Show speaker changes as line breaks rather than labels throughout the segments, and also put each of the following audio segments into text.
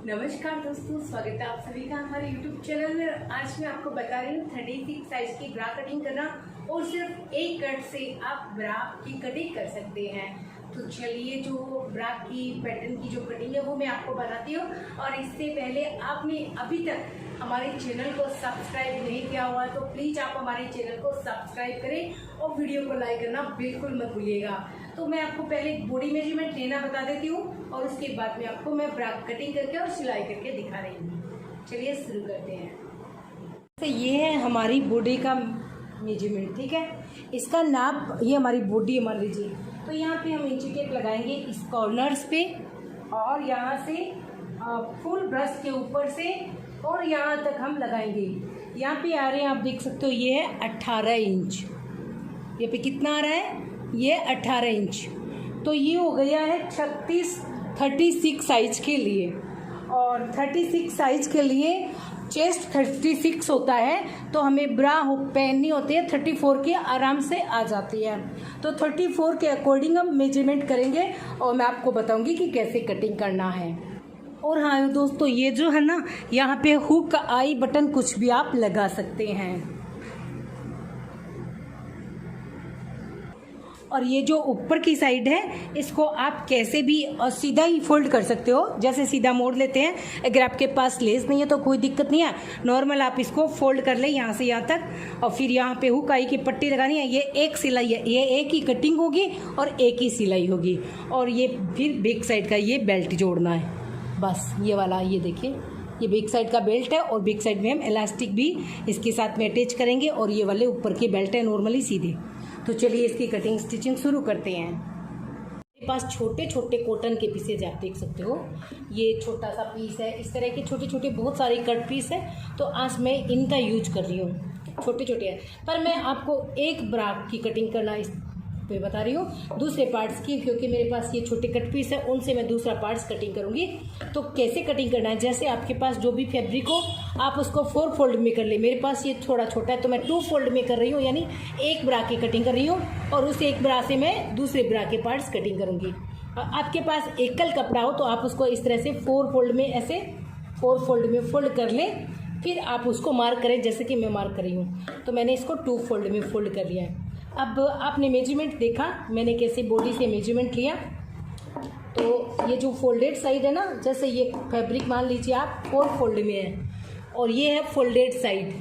नमस्कार दोस्तों, स्वागत है आप सभी का हमारे YouTube चैनल में। आज मैं आपको बता रही हूँ 36 साइज की ब्रा कटिंग करना और सिर्फ एक कट से आप ब्रा की कटिंग कर सकते हैं। तो चलिए, जो ब्रा की पैटर्न की जो कटिंग है वो मैं आपको बताती हूँ। और इससे पहले आपने अभी तक हमारे चैनल को सब्सक्राइब नहीं किया हुआ तो प्लीज़ आप हमारे चैनल को सब्सक्राइब करें और वीडियो को लाइक करना बिल्कुल मत भूलिएगा। तो मैं आपको पहले बॉडी मेजरमेंट लेना बता देती हूँ और उसके बाद में आपको मैं ब्रा कटिंग करके और सिलाई करके दिखा रही हूँ। चलिए शुरू करते हैं। तो ये है हमारी बॉडी का मेजरमेंट, ठीक है। इसका नाप, ये हमारी बॉडी मान लीजिए। तो यहाँ पे हम इंची टेप लगाएंगे इस कॉर्नर्स पे और यहाँ से फुल ब्रश के ऊपर से और यहाँ तक हम लगाएंगे। यहाँ पे आ रहे हैं, आप देख सकते हो, ये है 18 इंच। ये पे कितना आ रहा है? ये 18 इंच। तो ये हो गया है 36 साइज के लिए। और 36 साइज के लिए चेस्ट 36 होता है, तो हमें ब्रा पहननी होती है 34 की, आराम से आ जाती है। तो 34 के अकॉर्डिंग हम मेजरमेंट करेंगे और मैं आपको बताऊंगी कि कैसे कटिंग करना है। और हाँ दोस्तों, ये जो है ना, यहाँ पे हुक, आई बटन कुछ भी आप लगा सकते हैं। और ये जो ऊपर की साइड है, इसको आप कैसे भी सीधा ही फोल्ड कर सकते हो, जैसे सीधा मोड़ लेते हैं। अगर आपके पास लेस नहीं है तो कोई दिक्कत नहीं है, नॉर्मल आप इसको फोल्ड कर ले यहाँ से यहाँ तक। और फिर यहाँ पे हुक आई की पट्टी लगानी है। ये एक सिलाई है, ये एक ही कटिंग होगी और एक ही सिलाई होगी। और ये फिर बैक साइड का ये बेल्ट जोड़ना है, बस ये वाला। ये देखिए, ये बैक साइड का बेल्ट है और बैक साइड में हम इलास्टिक भी इसके साथ में अटैच करेंगे। और ये वाले ऊपर के बेल्ट है नॉर्मली सीधे। तो चलिए इसकी कटिंग स्टिचिंग शुरू करते हैं। मेरे पास छोटे छोटे कॉटन के पीसेज आप देख सकते हो। ये छोटा सा पीस है, इस तरह के छोटे छोटे बहुत सारे कट पीस है। तो आज मैं इनका यूज कर रही हूँ, छोटे छोटे हैं। पर मैं आपको एक ब्रा की कटिंग करना इस पे बता रही हूँ, दूसरे पार्ट्स की, क्योंकि मेरे पास ये छोटे कट पीस है, उनसे मैं दूसरा पार्ट्स कटिंग करूँगी। तो कैसे कटिंग करना है, जैसे आपके पास जो भी फैब्रिक हो आप उसको 4 फोल्ड में कर ले। मेरे पास ये थोड़ा छोटा है तो मैं 2 फोल्ड में कर रही हूँ, यानी एक ब्रा की कटिंग कर रही हूँ और उस एक ब्रा से मैं दूसरे ब्रा के पार्ट्स कटिंग करूँगी। आपके पास एकल कपड़ा हो तो आप उसको इस तरह से 4 फोल्ड में, ऐसे 4 फोल्ड में फोल्ड कर ले। फिर आप उसको मार्क करें, जैसे कि मैं मार्क कर रही हूँ। तो मैंने इसको 2 फोल्ड में फोल्ड कर लिया है। अब आपने मेजरमेंट देखा मैंने कैसे बॉडी से मेजरमेंट लिया। तो ये जो फोल्डेड साइड है ना, जैसे ये फैब्रिक मान लीजिए आप 4 फोल्ड में है और ये है फोल्डेड साइड।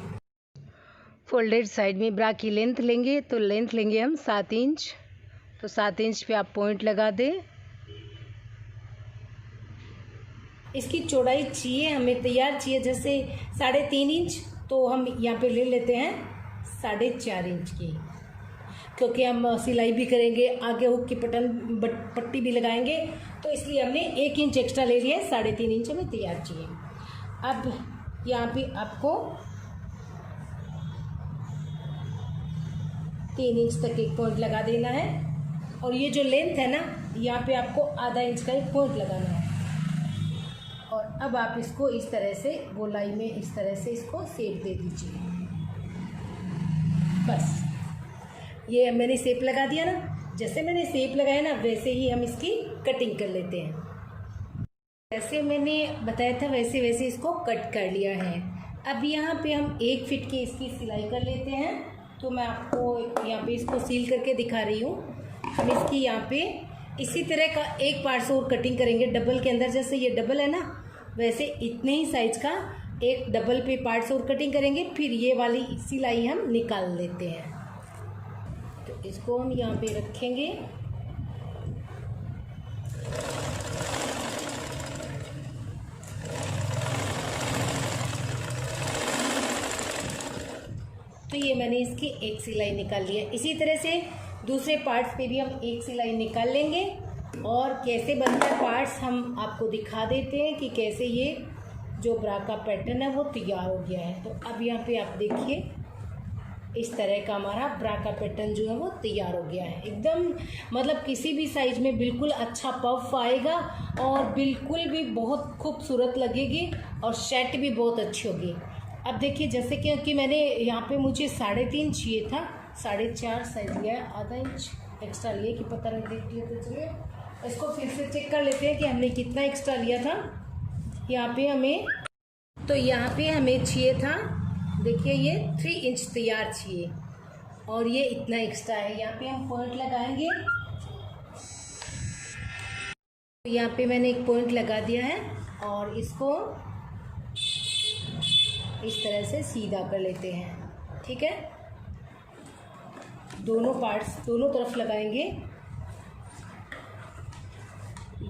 फोल्डेड साइड में ब्रा की लेंथ लेंगे, तो लेंथ लेंगे हम 7 इंच। तो 7 इंच पे आप पॉइंट लगा दें। इसकी चौड़ाई चाहिए हमें, तैयार चाहिए, जैसे 3.5 इंच, तो हम यहाँ पे ले लेते हैं 4.5 इंच की, क्योंकि हम सिलाई भी करेंगे, आगे हुक की पट्टी भी लगाएंगे। तो इसलिए हमने 1 इंच एक्स्ट्रा ले लिया है, 3.5 इंच हमें तैयार चाहिए। अब यहाँ पे आपको 3 इंच तक एक पॉइंट लगा देना है। और ये जो लेंथ है ना, यहाँ पे आपको आधा इंच का एक पॉइंट लगाना है। और अब आप इसको इस तरह से गोलाई में इस तरह से इसको शेप दे दीजिए। बस ये मैंने शेप लगा दिया ना, जैसे मैंने शेप लगाया ना वैसे ही हम इसकी कटिंग कर लेते हैं। जैसे मैंने बताया था वैसे वैसे इसको कट कर लिया है। अब यहाँ पे हम 1 फीट की इसकी सिलाई कर लेते हैं। तो मैं आपको यहाँ पे इसको सील करके दिखा रही हूँ। हम इसकी यहाँ पे इसी तरह का एक पार्ट से और कटिंग करेंगे डबल के अंदर। जैसे ये डबल है ना, वैसे इतने ही साइज का एक डबल पे पार्ट से और कटिंग करेंगे। फिर ये वाली सिलाई हम निकाल लेते हैं। तो इसको हम यहाँ पे रखेंगे। तो ये मैंने इसकी एक सिलाई निकाल ली है। इसी तरह से दूसरे पार्ट्स पे भी हम एक सिलाई निकाल लेंगे। और कैसे बनता है पार्ट्स हम आपको दिखा देते हैं कि कैसे ये जो ब्रा का पैटर्न है वो तैयार हो गया है। तो अब यहाँ पे आप देखिए, इस तरह का हमारा ब्रा का पैटर्न जो है वो तैयार हो गया है। एकदम मतलब किसी भी साइज में बिल्कुल अच्छा पफ आएगा और बिल्कुल भी बहुत खूबसूरत लगेगी और सेट भी बहुत अच्छी होगी। अब देखिए, जैसे कि मैंने यहाँ पे मुझे 3.5 चाहिए था, 4.5 साइज लिया है, आधा इंच एक्स्ट्रा लिए कि पता नहीं देख लिया। तो चलिए इसको फिर से चेक कर लेते हैं कि हमने कितना एक्स्ट्रा लिया था। यहाँ पे हमें चाहिए था, देखिए ये 3 इंच तैयार चाहिए और ये इतना एक्स्ट्रा है। यहाँ पे हम पॉइंट लगाएंगे। यहाँ पे मैंने एक पॉइंट लगा दिया है और इसको इस तरह से सीधा कर लेते हैं। ठीक है, दोनों पार्ट्स दोनों तरफ लगाएंगे।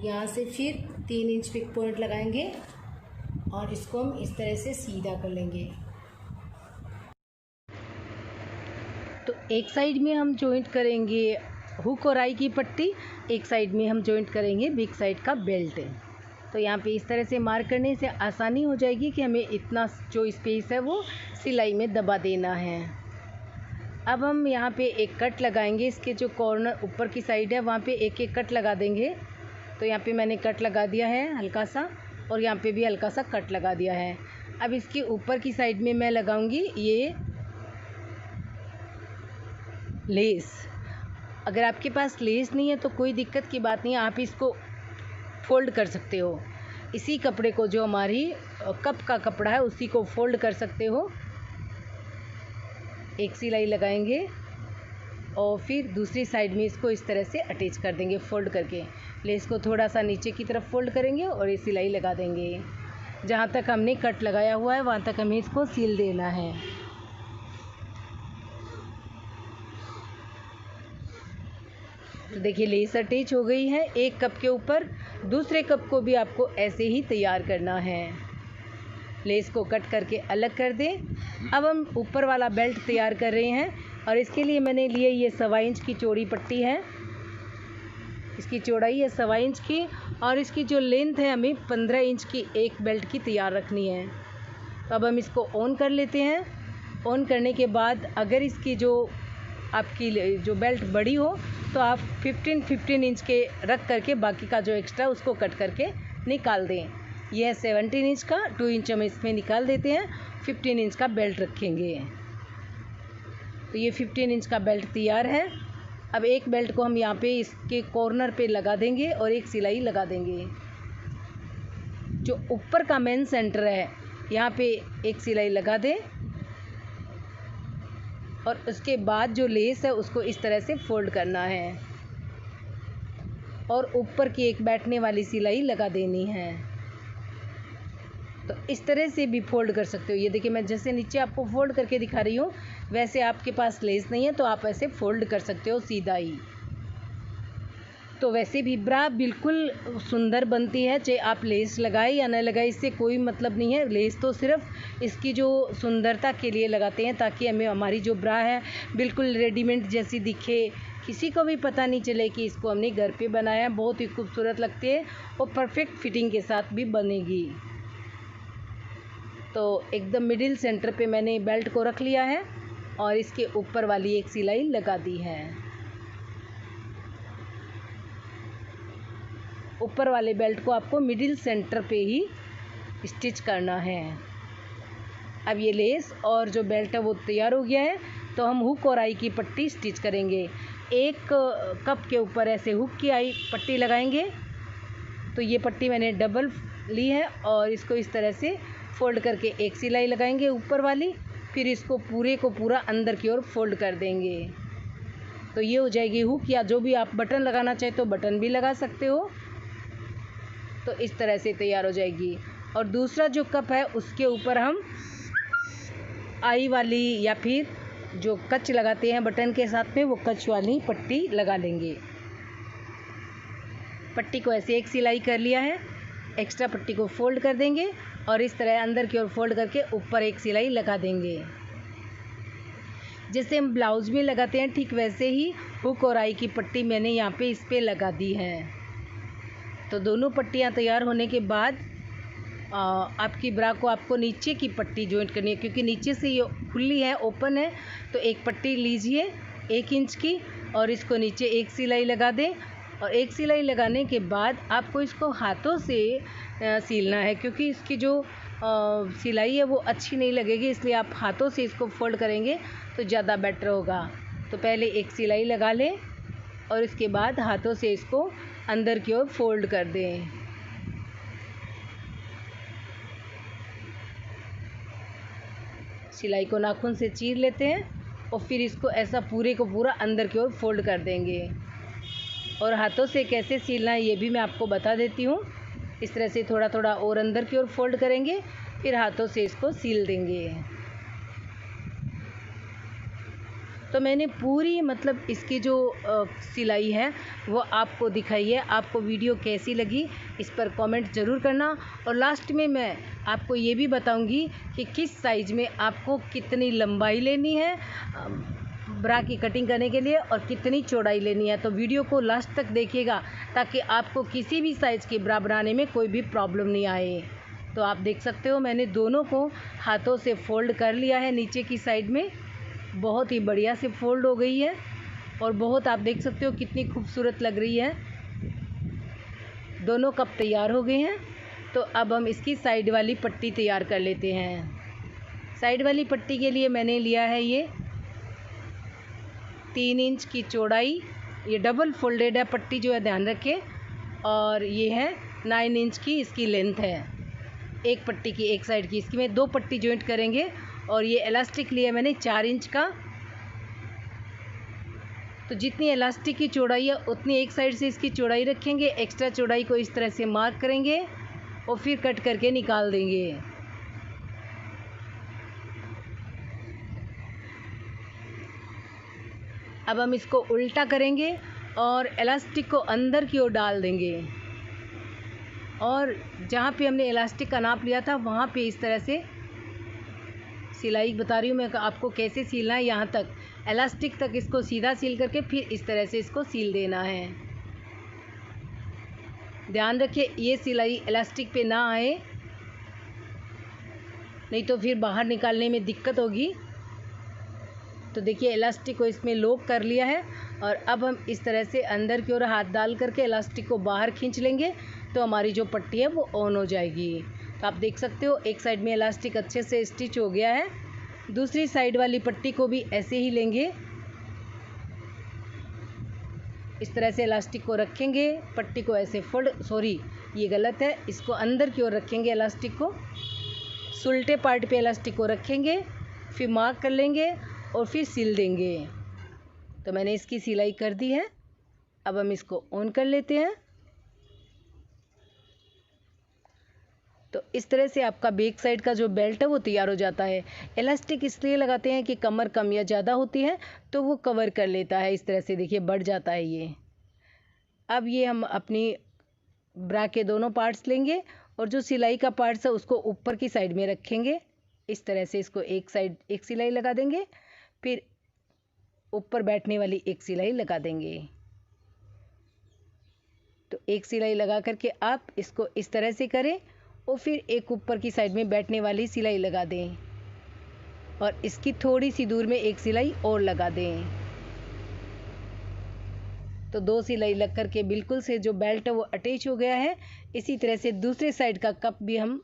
यहाँ से फिर 3 इंच पे एक पॉइंट लगाएंगे और इसको हम इस तरह से सीधा कर लेंगे। तो एक साइड में हम जॉइंट करेंगे हुक और आई की पट्टी, एक साइड में हम जॉइंट करेंगे बिग साइड का बेल्ट। तो यहाँ पे इस तरह से मार्क करने से आसानी हो जाएगी कि हमें इतना जो स्पेस है वो सिलाई में दबा देना है। अब हम यहाँ पे एक कट लगाएंगे। इसके जो कॉर्नर ऊपर की साइड है वहाँ पे एक एक कट लगा देंगे। तो यहाँ पे मैंने कट लगा दिया है हल्का सा और यहाँ पे भी हल्का सा कट लगा दिया है। अब इसके ऊपर की साइड में मैं लगाऊंगी ये लेस। अगर आपके पास लेस नहीं है तो कोई दिक्कत की बात नहीं है, आप इसको फोल्ड कर सकते हो। इसी कपड़े को, जो हमारी कप का कपड़ा है, उसी को फोल्ड कर सकते हो। एक सिलाई लगाएंगे और फिर दूसरी साइड में इसको इस तरह से अटैच कर देंगे फोल्ड करके। लेस को थोड़ा सा नीचे की तरफ फोल्ड करेंगे और ये सिलाई लगा देंगे। जहाँ तक हमने कट लगाया हुआ है वहाँ तक हमें इसको सील देना है। तो देखिए लेस अटैच हो गई है एक कप के ऊपर। दूसरे कप को भी आपको ऐसे ही तैयार करना है। लेस को कट करके अलग कर दें। अब हम ऊपर वाला बेल्ट तैयार कर रहे हैं और इसके लिए मैंने लिए ये 1.25 इंच की चौड़ी पट्टी है। इसकी चौड़ाई है 1.25 इंच की और इसकी जो लेंथ है हमें 15 इंच की एक बेल्ट की तैयार रखनी है। तो अब हम इसको ऑन कर लेते हैं। ऑन करने के बाद अगर इसकी जो आपकी जो बेल्ट बड़ी हो तो आप 15 इंच के रख करके बाकी का जो एक्स्ट्रा उसको कट करके निकाल दें। यह है 17 इंच का, 2 इंच हम इसमें निकाल देते हैं, 15 इंच का बेल्ट रखेंगे। तो ये 15 इंच का बेल्ट तैयार है। अब एक बेल्ट को हम यहाँ पे इसके कॉर्नर पे लगा देंगे और एक सिलाई लगा देंगे। जो ऊपर का मेन सेंटर है यहाँ पे एक सिलाई लगा दें और उसके बाद जो लेस है उसको इस तरह से फोल्ड करना है और ऊपर की एक बैठने वाली सिलाई लगा देनी है। तो इस तरह से भी फोल्ड कर सकते हो। ये देखिए मैं जैसे नीचे आपको फोल्ड करके दिखा रही हूँ, वैसे आपके पास लेस नहीं है तो आप ऐसे फोल्ड कर सकते हो सीधा ही। तो वैसे भी ब्रा बिल्कुल सुंदर बनती है, चाहे आप लेस लगाए या न लगाए, इससे कोई मतलब नहीं है। लेस तो सिर्फ इसकी जो सुंदरता के लिए लगाते हैं ताकि हमें हमारी जो ब्रा है बिल्कुल रेडीमेड जैसी दिखे, किसी को भी पता नहीं चले कि इसको हमने घर पे बनाया। बहुत ही खूबसूरत लगती है और परफेक्ट फिटिंग के साथ भी बनेगी। तो एकदम मिडिल सेंटर पे मैंने बेल्ट को रख लिया है और इसके ऊपर वाली एक सिलाई लगा दी है। ऊपर वाले बेल्ट को आपको मिडिल सेंटर पे ही स्टिच करना है। अब ये लेस और जो बेल्ट है वो तैयार हो गया है। तो हम हुक और आई की पट्टी स्टिच करेंगे। एक कप के ऊपर ऐसे हुक की आई पट्टी लगाएंगे। तो ये पट्टी मैंने डबल ली है और इसको इस तरह से फोल्ड करके एक सिलाई लगाएंगे ऊपर वाली, फिर इसको पूरे को पूरा अंदर की ओर फोल्ड कर देंगे। तो ये हो जाएगी हुक, या जो भी आप बटन लगाना चाहे तो बटन भी लगा सकते हो। तो इस तरह से तैयार हो जाएगी। और दूसरा जो कप है उसके ऊपर हम आई वाली या फिर जो कच लगाते हैं बटन के साथ में, वो कच वाली पट्टी लगा लेंगे। पट्टी को ऐसे एक सिलाई कर लिया है, एक्स्ट्रा पट्टी को फोल्ड कर देंगे और इस तरह अंदर की ओर फोल्ड करके ऊपर एक सिलाई लगा देंगे। जैसे हम ब्लाउज में लगाते हैं ठीक वैसे ही हुक और आई की पट्टी मैंने यहाँ पे इस पे लगा दी है। तो दोनों पट्टियाँ तैयार होने के बाद आपकी ब्रा को आपको नीचे की पट्टी जॉइंट करनी है, क्योंकि नीचे से ये खुली है, ओपन है। तो एक पट्टी लीजिए 1 इंच की और इसको नीचे एक सिलाई लगा दें और एक सिलाई लगाने के बाद आपको इसको हाथों से सीलना है, क्योंकि इसकी जो सिलाई है वो अच्छी नहीं लगेगी, इसलिए आप हाथों से इसको फोल्ड करेंगे तो ज़्यादा बेटर होगा। तो पहले एक सिलाई लगा लें और इसके बाद हाथों से इसको अंदर की ओर फोल्ड कर दें। सिलाई को नाखून से चीर लेते हैं और फिर इसको ऐसा पूरे को पूरा अंदर की ओर फोल्ड कर देंगे। और हाथों से कैसे सिलना है ये भी मैं आपको बता देती हूँ। इस तरह से थोड़ा थोड़ा और अंदर की ओर फोल्ड करेंगे, फिर हाथों से इसको सील देंगे। तो मैंने पूरी मतलब इसकी जो सिलाई है वो आपको दिखाई है। आपको वीडियो कैसी लगी इस पर कमेंट ज़रूर करना। और लास्ट में मैं आपको ये भी बताऊंगी कि किस साइज़ में आपको कितनी लंबाई लेनी है ब्रा की कटिंग करने के लिए और कितनी चौड़ाई लेनी है। तो वीडियो को लास्ट तक देखिएगा ताकि आपको किसी भी साइज़ की ब्रा बनाने में कोई भी प्रॉब्लम नहीं आए। तो आप देख सकते हो मैंने दोनों को हाथों से फोल्ड कर लिया है। नीचे की साइड में बहुत ही बढ़िया से फोल्ड हो गई है और बहुत आप देख सकते हो कितनी खूबसूरत लग रही है। दोनों कप तैयार हो गए हैं। तो अब हम इसकी साइड वाली पट्टी तैयार कर लेते हैं। साइड वाली पट्टी के लिए मैंने लिया है ये 3 इंच की चौड़ाई। ये डबल फोल्डेड है पट्टी जो है, ध्यान रखें। और ये है 9 इंच की इसकी लेंथ है। एक पट्टी की एक साइड की, इसकी में 2 पट्टी जॉइंट करेंगे। और ये इलास्टिक लिया मैंने 4 इंच का। तो जितनी इलास्टिक की चौड़ाई है उतनी एक साइड से इसकी चौड़ाई रखेंगे। एक्स्ट्रा चौड़ाई को इस तरह से मार्क करेंगे और फिर कट करके निकाल देंगे। अब हम इसको उल्टा करेंगे और इलास्टिक को अंदर की ओर डाल देंगे। और जहाँ पे हमने इलास्टिक का नाप लिया था वहाँ पे इस तरह से सिलाई बता रही हूँ मैं आपको कैसे सिलना है। यहाँ तक इलास्टिक तक इसको सीधा सील करके फिर इस तरह से इसको सील देना है। ध्यान रखिए ये सिलाई इलास्टिक पे ना आए, नहीं तो फिर बाहर निकालने में दिक्कत होगी। तो देखिए इलास्टिक को इसमें लॉक कर लिया है और अब हम इस तरह से अंदर की ओर हाथ डाल करके इलास्टिक को बाहर खींच लेंगे तो हमारी जो पट्टी है वो ऑन हो जाएगी। तो आप देख सकते हो एक साइड में इलास्टिक अच्छे से स्टिच हो गया है। दूसरी साइड वाली पट्टी को भी ऐसे ही लेंगे। इस तरह से इलास्टिक को रखेंगे, पट्टी को ऐसे ये गलत है, इसको अंदर की ओर रखेंगे। इलास्टिक को सुलटे पार्ट पे इलास्टिक को रखेंगे, फिर मार्क कर लेंगे और फिर सिल देंगे। तो मैंने इसकी सिलाई कर दी है। अब हम इसको ऑन कर लेते हैं। तो इस तरह से आपका बैक साइड का जो बेल्ट है वो तैयार हो जाता है। इलास्टिक इसलिए लगाते हैं कि कमर कम या ज़्यादा होती है तो वो कवर कर लेता है। इस तरह से देखिए बढ़ जाता है ये। अब ये हम अपनी ब्रा के दोनों पार्ट्स लेंगे और जो सिलाई का पार्ट्स है उसको ऊपर की साइड में रखेंगे। इस तरह से इसको एक साइड एक सिलाई लगा देंगे, फिर ऊपर बैठने वाली एक सिलाई लगा देंगे। तो एक सिलाई लगा करके आप इसको इस तरह से करें और फिर एक ऊपर की साइड में बैठने वाली सिलाई लगा दें और इसकी थोड़ी सी दूर में एक सिलाई और लगा दें। तो 2 सिलाई लग करके बिल्कुल से जो बेल्ट है वो अटैच हो गया है। इसी तरह से दूसरे साइड का कप भी हम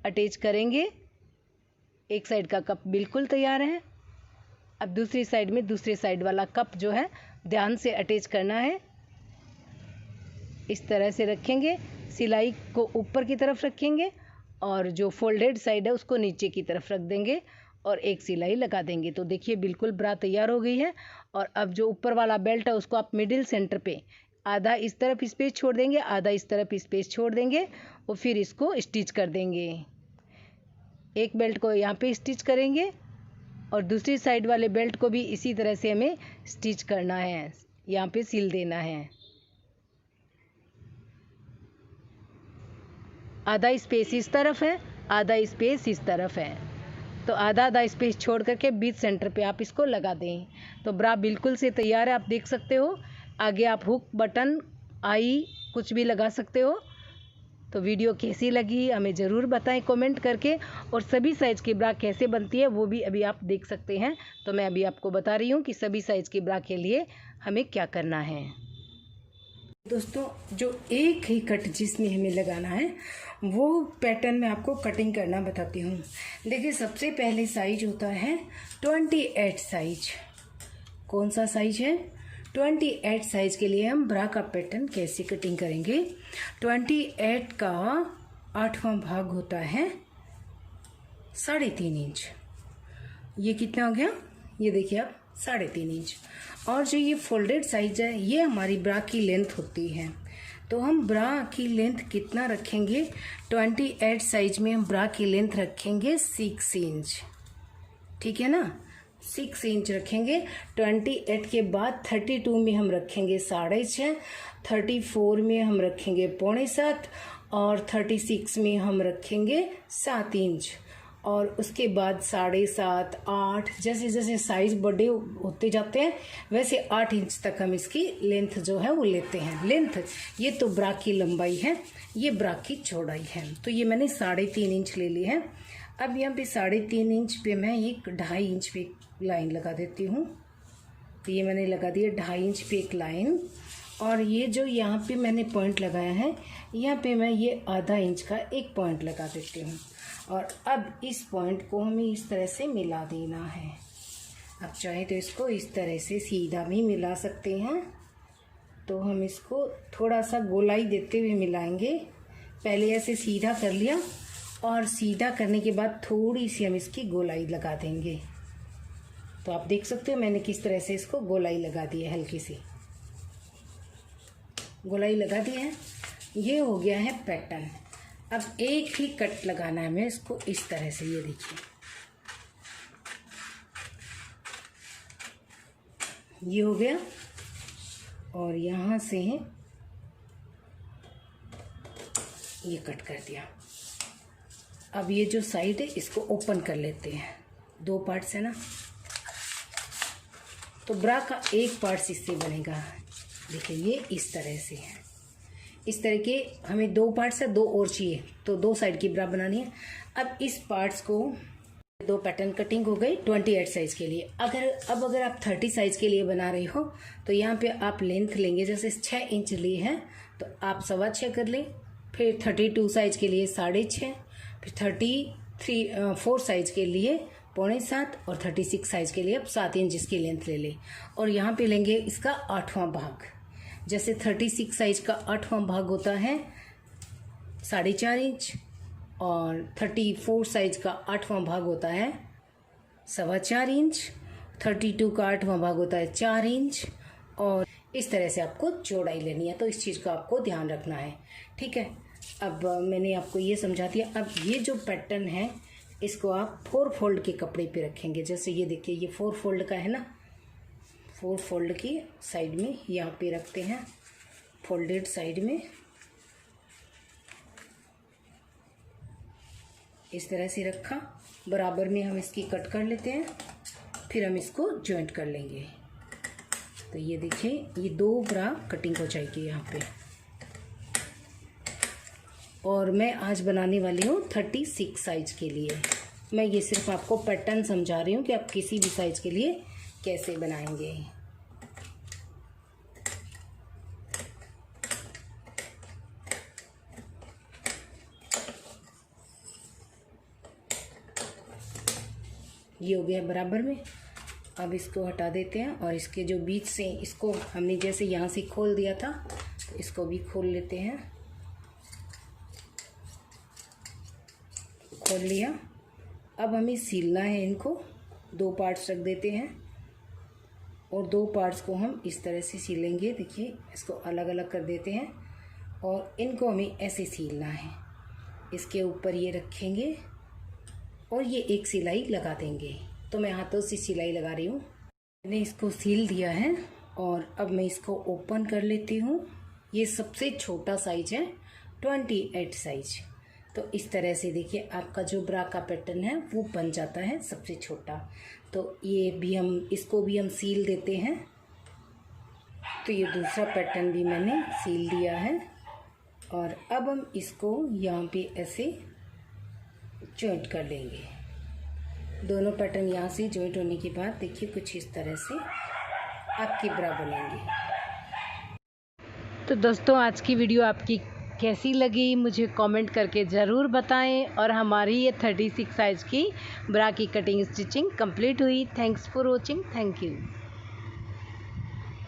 अटैच करेंगे। एक साइड का कप बिल्कुल तैयार है। अब दूसरी साइड में दूसरे साइड वाला कप जो है ध्यान से अटैच करना है। इस तरह से रखेंगे, सिलाई को ऊपर की तरफ रखेंगे और जो फोल्डेड साइड है उसको नीचे की तरफ रख देंगे और एक सिलाई लगा देंगे। तो देखिए बिल्कुल ब्रा तैयार हो गई है। और अब जो ऊपर वाला बेल्ट है उसको आप मिडिल सेंटर पे आधा इस तरफ स्पेस छोड़ देंगे, आधा इस तरफ स्पेस छोड़ देंगे और फिर इसको स्टिच कर देंगे। एक बेल्ट को यहाँ पे स्टिच करेंगे और दूसरी साइड वाले बेल्ट को भी इसी तरह से हमें स्टिच करना है, यहाँ पे सिल देना है। आधा स्पेस इस तरफ है, आधा स्पेस इस तरफ है। तो आधा आधा स्पेस छोड़ करके बीच सेंटर पे आप इसको लगा दें। तो ब्रा बिल्कुल से तैयार है, आप देख सकते हो। आगे आप हुक, बटन, आई कुछ भी लगा सकते हो। तो वीडियो कैसी लगी हमें ज़रूर बताएं कमेंट करके। और सभी साइज़ की ब्रा कैसे बनती है वो भी अभी आप देख सकते हैं। तो मैं अभी आपको बता रही हूँ कि सभी साइज़ की ब्रा के लिए हमें क्या करना है। दोस्तों जो एक ही कट जिसमें हमें लगाना है वो पैटर्न में आपको कटिंग करना बताती हूँ। देखिए सबसे पहले साइज होता है 28 साइज। कौन सा साइज है? 28 साइज के लिए हम ब्रा का पैटर्न कैसे कटिंग करेंगे। 28 का 8वां भाग होता है 3.5 इंच। ये कितना हो गया, ये देखिए आप 3.5 इंच। और जो ये फोल्डेड साइज है ये हमारी ब्रा की लेंथ होती है। तो हम ब्रा की लेंथ कितना रखेंगे, 28 साइज में हम ब्रा की लेंथ रखेंगे 6 इंच, ठीक है ना, 6 इंच रखेंगे। 28 के बाद 32 में हम रखेंगे 6.5, 34 में हम रखेंगे 6.25 और 36 में हम रखेंगे 7 इंच। और उसके बाद 7.5, 8, जैसे जैसे साइज बड़े होते जाते हैं वैसे 8 इंच तक हम इसकी लेंथ जो है वो लेते हैं। लेंथ ये तो ब्रा की लंबाई है, ये ब्रा की चौड़ाई है। तो ये मैंने 3.5 इंच ले ली है। अब यहाँ पे 3.5 इंच पे मैं एक 2.5 इंच पे लाइन लगा देती हूँ। तो ये मैंने लगा दिया 2.5 इंच पे एक लाइन। और ये जो यहाँ पे मैंने पॉइंट लगाया है यहाँ पे मैं ये आधा इंच का एक पॉइंट लगा देती हूँ। और अब इस पॉइंट को हमें इस तरह से मिला देना है। अब चाहे तो इसको इस तरह से सीधा भी मिला सकते हैं, तो हम इसको थोड़ा सा गोलाई देते हुए मिलाएंगे। पहले ऐसे सीधा कर लिया और सीधा करने के बाद थोड़ी सी हम इसकी गोलाई लगा देंगे। तो आप देख सकते हो मैंने किस तरह से इसको गोलाई लगा दी है, हल्की सी गोलाई लगा दी है। ये हो गया है पैटर्न। अब एक ही कट लगाना है हमें इसको इस तरह से, ये देखिए ये हो गया। और यहाँ से ये कट कर दिया। अब ये जो साइड है इसको ओपन कर लेते हैं, 2 पार्ट्स है ना, तो ब्रा का एक पार्ट इससे बनेगा। देखिए ये इस तरह से है, इस तरह के हमें 2 पार्ट्स है, 2 और चाहिए, तो 2 साइड की ब्रा बनानी है। अब इस पार्ट्स को 2 पैटर्न कटिंग हो गई 28 साइज के लिए। अगर आप 30 साइज के लिए बना रहे हो तो यहाँ पे आप लेंथ लेंगे, जैसे 6 इंच ली है तो आप 6.25 कर लें। फिर 32 साइज के लिए 6.5, फिर 4 साइज के लिए 6.25 और 36 साइज के लिए आप 7 इंच इसकी लेंथ ले लें। और यहाँ पे लेंगे इसका 8वां भाग। जैसे 36 साइज का 8वां भाग होता है 4.5 इंच और 34 साइज का 8वां भाग होता है 4.25 इंच, 32 का 8वां भाग होता है 4 इंच। और इस तरह से आपको चौड़ाई लेनी है, तो इस चीज़ का आपको ध्यान रखना है, ठीक है। अब मैंने आपको ये समझा दिया। अब ये जो पैटर्न है इसको आप 4 फोल्ड के कपड़े पे रखेंगे। जैसे ये देखिए ये 4 फोल्ड का है ना, 4 फोल्ड की साइड में यहाँ पे रखते हैं, फोल्डेड साइड में इस तरह से रखा। बराबर में हम इसकी कट कर लेते हैं, फिर हम इसको जॉइंट कर लेंगे। तो ये देखिए ये 2 ब्रा कटिंग हो जाएगी यहाँ पे। और मैं आज बनाने वाली हूँ 36 साइज के लिए। मैं ये सिर्फ आपको पैटर्न समझा रही हूँ कि आप किसी भी साइज के लिए कैसे बनाएंगे। ये हो गया बराबर में। अब इसको हटा देते हैं और इसके जो बीच से इसको हमने जैसे यहाँ से खोल दिया था तो इसको भी खोल लेते हैं। खोल लिया। अब हमें सीलना है इनको। 2 पार्ट्स रख देते हैं और 2 पार्ट्स को हम इस तरह से सीलेंगे। देखिए इसको अलग अलग कर देते हैं और इनको हमें ऐसे सीलना है। इसके ऊपर ये रखेंगे और ये एक सिलाई लगा देंगे। तो मैं हाथों से सिलाई लगा रही हूँ। मैंने इसको सील दिया है और अब मैं इसको ओपन कर लेती हूँ। ये सबसे छोटा साइज है 28 साइज। तो इस तरह से देखिए आपका जो ब्रा का पैटर्न है वो बन जाता है सबसे छोटा। तो ये भी हम इसको भी हम सील देते हैं। तो ये दूसरा पैटर्न भी मैंने सील दिया है और अब हम इसको यहाँ पे ऐसे जॉइंट कर लेंगे। दोनों पैटर्न यहाँ से जॉइंट होने के बाद देखिए कुछ इस तरह से आपकी ब्रा बनेंगे। तो दोस्तों आज की वीडियो आपकी कैसी लगी मुझे कमेंट करके ज़रूर बताएं। और हमारी ये 36 साइज़ की ब्रा की कटिंग स्टिचिंग कंप्लीट हुई। Thanks for watching. Thank you.